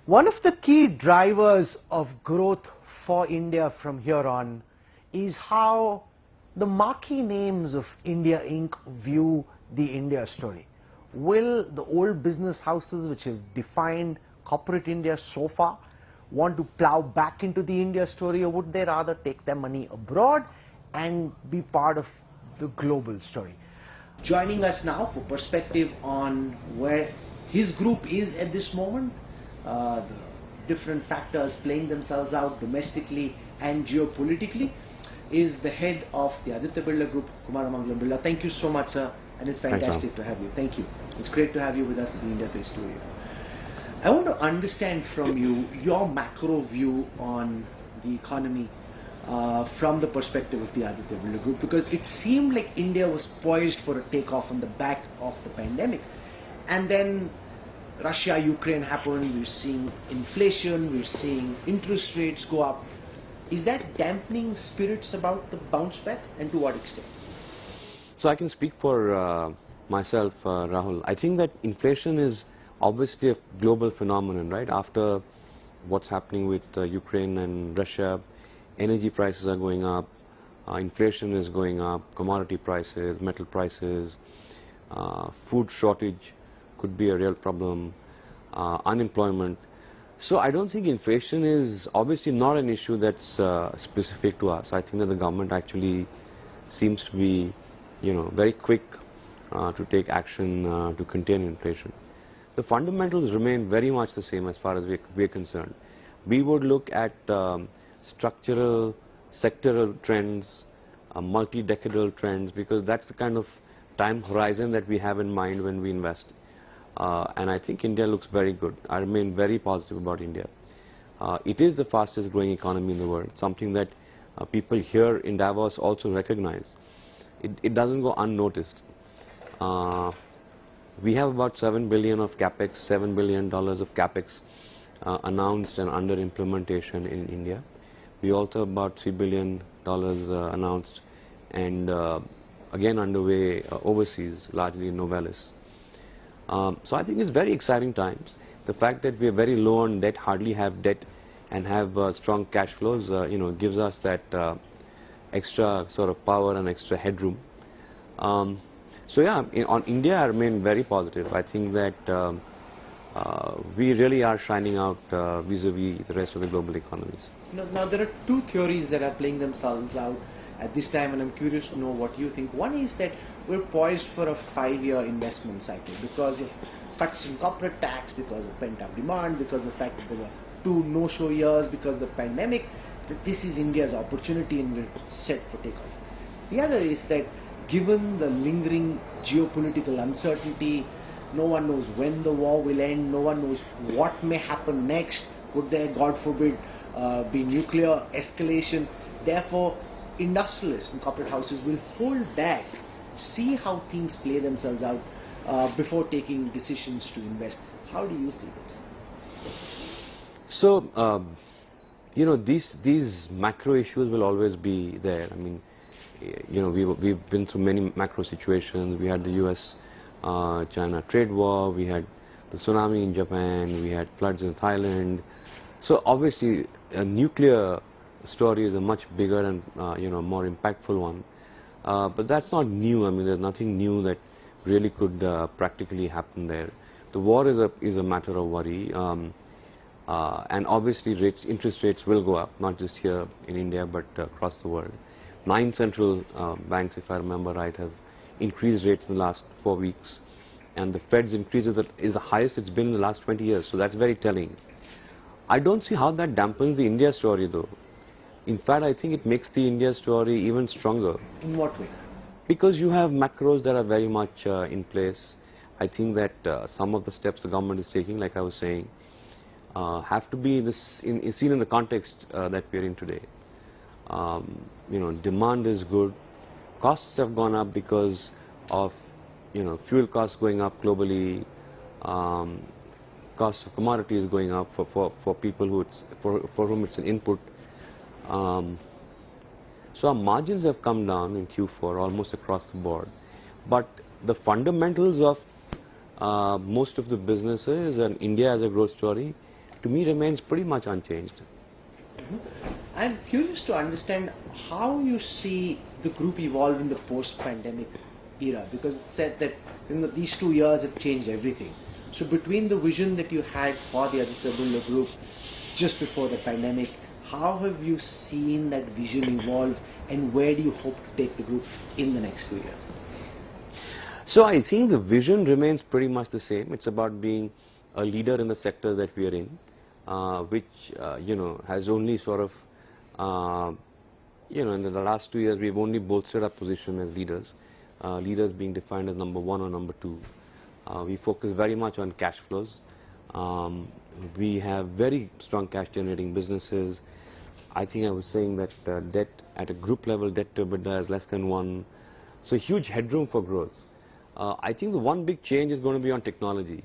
One of the key drivers of growth for India from here on is how the marquee names of India Inc. view the India story. Will the old business houses which have defined corporate India so far want to plow back into the India story, or would they rather take their money abroad and be part of the global story? Joining us now for perspective on where his group is at this moment, the different factors playing themselves out domestically and geopolitically, is the head of the Aditya Birla Group, Kumar Mangalam. Thank you so much, sir, and it's fantastic to have you. Thank you. It's great to have you with us at the India Face Studio. I want to understand from you your macro view on the economy from the perspective of the Aditya Birla Group, because it seemed like India was poised for a takeoff on the back of the pandemic, and then Russia, Ukraine happened. We're seeing inflation, we're seeing interest rates go up. Is that dampening spirits about the bounce back, and to what extent? So I can speak for myself, Rahul. I think that inflation is obviously a global phenomenon, right? After what's happening with Ukraine and Russia, energy prices are going up, inflation is going up, commodity prices, metal prices, food shortage could be a real problem, unemployment. So I don't think inflation is obviously not an issue that's specific to us. I think that the government actually seems to be, very quick to take action to contain inflation. The fundamentals remain very much the same as far as we're concerned. We would look at structural, sectoral trends, multi-decadal trends, because that's the kind of time horizon that we have in mind when we invest. And I think India looks very good. I remain very positive about India. It is the fastest growing economy in the world, something that people here in Davos also recognize. It doesn't go unnoticed. We have about $7 billion of capex, $7 billion of capex announced and under implementation in India. We also have about $3 billion announced and again underway overseas, largely in Novelis. So I think it's very exciting times. The fact that we are very low on debt, hardly have debt, and have strong cash flows, gives us that extra sort of power and extra headroom. So yeah, on India I remain very positive. I think that we really are shining out vis-a-vis the rest of the global economies. Now there are two theories that are playing themselves out at this time, and I'm curious to know what you think. One is that we're poised for a 5-year investment cycle because of cuts in corporate tax, because of pent-up demand, because of the fact that there were 2 no-show years because of the pandemic, that this is India's opportunity and we're set for takeoff. The other is that given the lingering geopolitical uncertainty, no one knows when the war will end, no one knows what may happen next. Could there, God forbid, be nuclear escalation? Therefore, industrialists and corporate houses will hold back, see how things play themselves out before taking decisions to invest. How do you see this? So, these macro issues will always be there. I mean, we've been through many macro situations. We had the US-China trade war, we had the tsunami in Japan, we had floods in Thailand. So obviously, a nuclear story is a much bigger and more impactful one. But that's not new. I mean, there's nothing new that really could practically happen there. The war is a matter of worry, and obviously interest rates will go up, not just here in India but across the world. 9 central banks, if I remember right, have increased rates in the last 4 weeks, and the Fed's increase is the highest it's been in the last 20 years. So that's very telling. I don't see how that dampens the India story, though. In fact, I think it makes the India story even stronger. In what way? Because you have macros that are very much in place. I think that some of the steps the government is taking, like I was saying, have to be seen in the context that we're in today. Demand is good. Costs have gone up because of fuel costs going up globally. Cost of commodities going up for people for whom it's an input. So our margins have come down in Q4 almost across the board, but the fundamentals of most of the businesses and India as a growth story to me remains pretty much unchanged. I'm curious to understand how you see the group evolve in the post-pandemic era, because it's said that these 2 years have changed everything. So between the vision that you had for the Aditya Birla Group just before the pandemic, how have you seen that vision evolve, and where do you hope to take the group in the next few years? So I think the vision remains pretty much the same. It's about being a leader in the sector that we are in, which has only sort of in the last 2 years we've only bolstered our position as leaders. Leaders being defined as number 1 or number 2. We focus very much on cash flows. We have very strong cash generating businesses. I think I was saying that debt at a group level, debt to EBITDA is less than 1. So huge headroom for growth. I think the one big change is going to be on technology,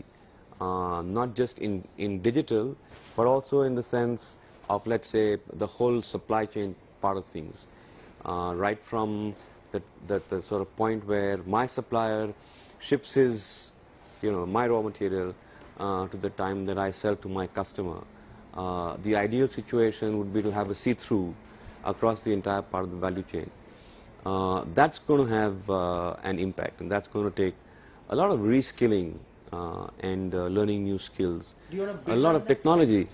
not just in digital, but also in the sense of, let's say, the whole supply chain part of things. Right from the sort of point where my supplier ships his, my raw material to the time that I sell to my customer. The ideal situation would be to have a see-through across the entire part of the value chain. That's going to have an impact, and that's going to take a lot of reskilling and learning new skills, a lot of technology.